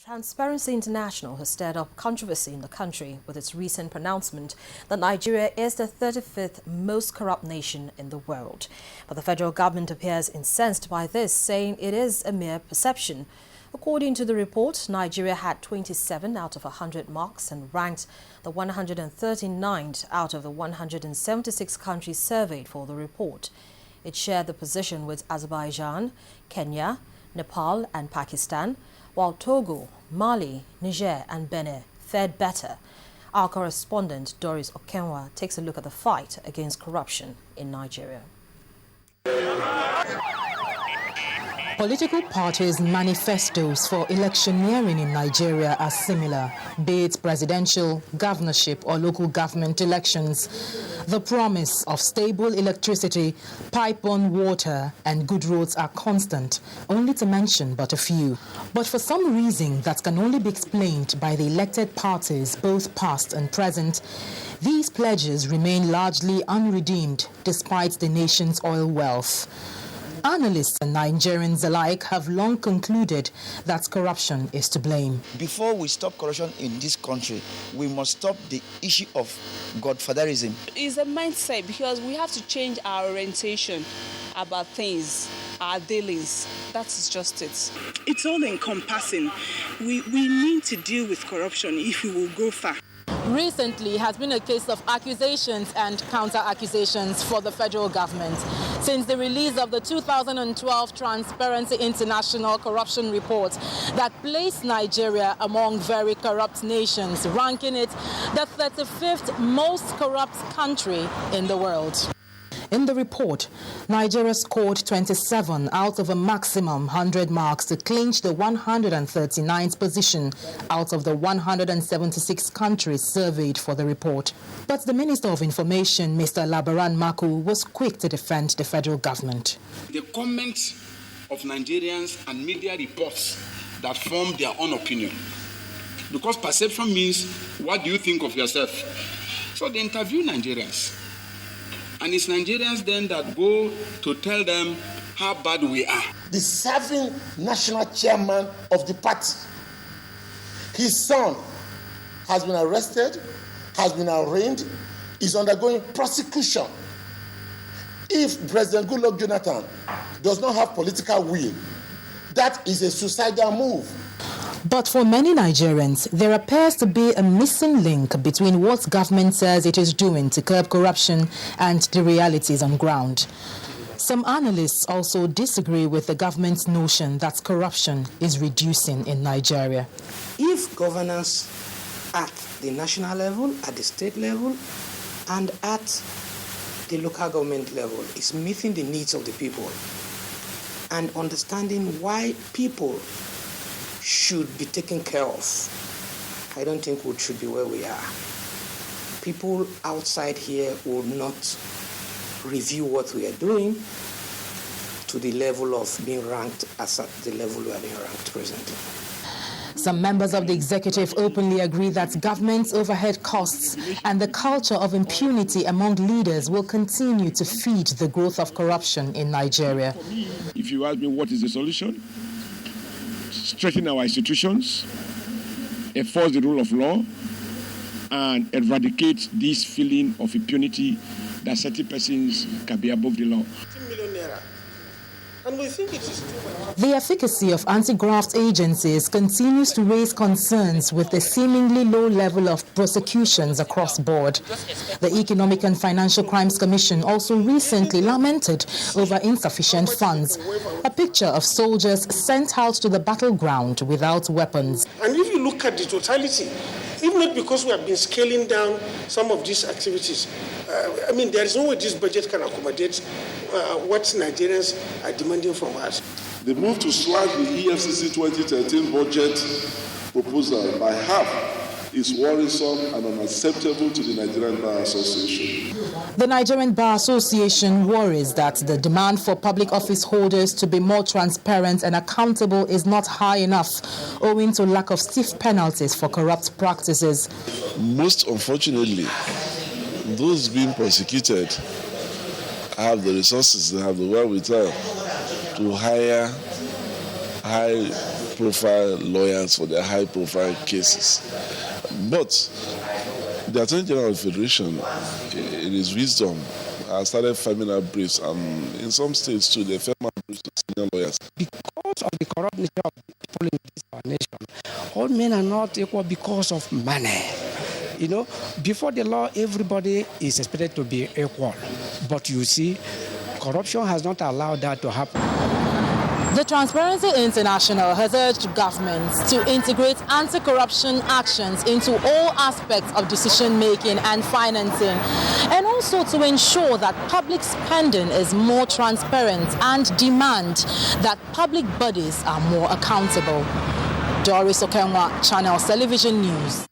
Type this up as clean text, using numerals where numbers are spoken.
Transparency International has stirred up controversy in the country with its recent pronouncement that Nigeria is the 35th most corrupt nation in the world. But the federal government appears incensed by this, saying it is a mere perception. According to the report, Nigeria had 27 out of 100 marks and ranked the 139th out of the 176 countries surveyed for the report. It shared the position with Azerbaijan, Kenya, Nepal and Pakistan, while Togo, Mali, Niger and Benin fared better. Our correspondent Doris Okenwa takes a look at the fight against corruption in Nigeria. Political parties' manifestos for electioneering in Nigeria are similar, be it presidential, governorship or local government elections. The promise of stable electricity, pipe-on water and good roads are constant, only to mention but a few. But for some reason that can only be explained by the elected parties, both past and present, these pledges remain largely unredeemed despite the nation's oil wealth. Analysts and Nigerians alike have long concluded that corruption is to blame. Before we stop corruption in this country, we must stop the issue of godfatherism. It's a mindset because we have to change our orientation about things, our dealings. That is just it. It's all encompassing. We need to deal with corruption if we will go far. Recently has been a case of accusations and counter-accusations for the federal government. Since the release of the 2012 Transparency International Corruption Report that placed Nigeria among very corrupt nations, ranking it the 35th most corrupt country in the world. In the report, Nigeria scored 27 out of a maximum 100 marks to clinch the 139th position out of the 176 countries surveyed for the report. But the Minister of Information, Mr. Labaran Maku, was quick to defend the federal government. The comments of Nigerians and media reports that form their own opinion. Because perception means, what do you think of yourself? So they interview Nigerians. And it's Nigerians then that go to tell them how bad we are. The serving national chairman of the party, his son has been arrested, has been arraigned, is undergoing prosecution. If President Goodluck Jonathan does not have political will, that is a suicidal move. But for many Nigerians, there appears to be a missing link between what government says it is doing to curb corruption and the realities on ground. Some analysts also disagree with the government's notion that corruption is reducing in Nigeria. If governance at the national level, at the state level, and at the local government level is meeting the needs of the people and understanding why people should be taken care of, I don't think we should be where we are. People outside here will not review what we are doing to the level of being ranked as at the level we are being ranked presently. Some members of the executive openly agree that government's overhead costs and the culture of impunity among leaders will continue to feed the growth of corruption in Nigeria. If you ask me what is the solution, strengthen our institutions, enforce the rule of law, and eradicate this feeling of impunity that certain persons can be above the law. And we think it is too much. The efficacy of anti-graft agencies continues to raise concerns with the seemingly low level of prosecutions across board. The Economic and Financial Crimes Commission also recently lamented over insufficient funds, a picture of soldiers sent out to the battleground without weapons. And if you look at the totality, even not because we have been scaling down some of these activities, there is no way this budget can accommodate what Nigerians are demanding from us. The move to slash the EFCC 2013 budget proposal by half is worrisome and unacceptable to the Nigerian Bar Association. The Nigerian Bar Association worries that the demand for public office holders to be more transparent and accountable is not high enough, owing to lack of stiff penalties for corrupt practices. Most unfortunately, those being prosecuted have the resources, they have the wherewithal to hire high high-profile lawyers for their high-profile cases. But the Attorney General of the Federation, in his wisdom, has started firming up briefs, and in some states too, they firm up briefs to senior lawyers. Because of the corrupt nature of the people in this our nation, all men are not equal because of money. You know, before the law, everybody is expected to be equal. But you see, corruption has not allowed that to happen. The Transparency International has urged governments to integrate anti-corruption actions into all aspects of decision-making and financing, and also to ensure that public spending is more transparent and demand that public bodies are more accountable. Doris Okenwa, Channels Television News.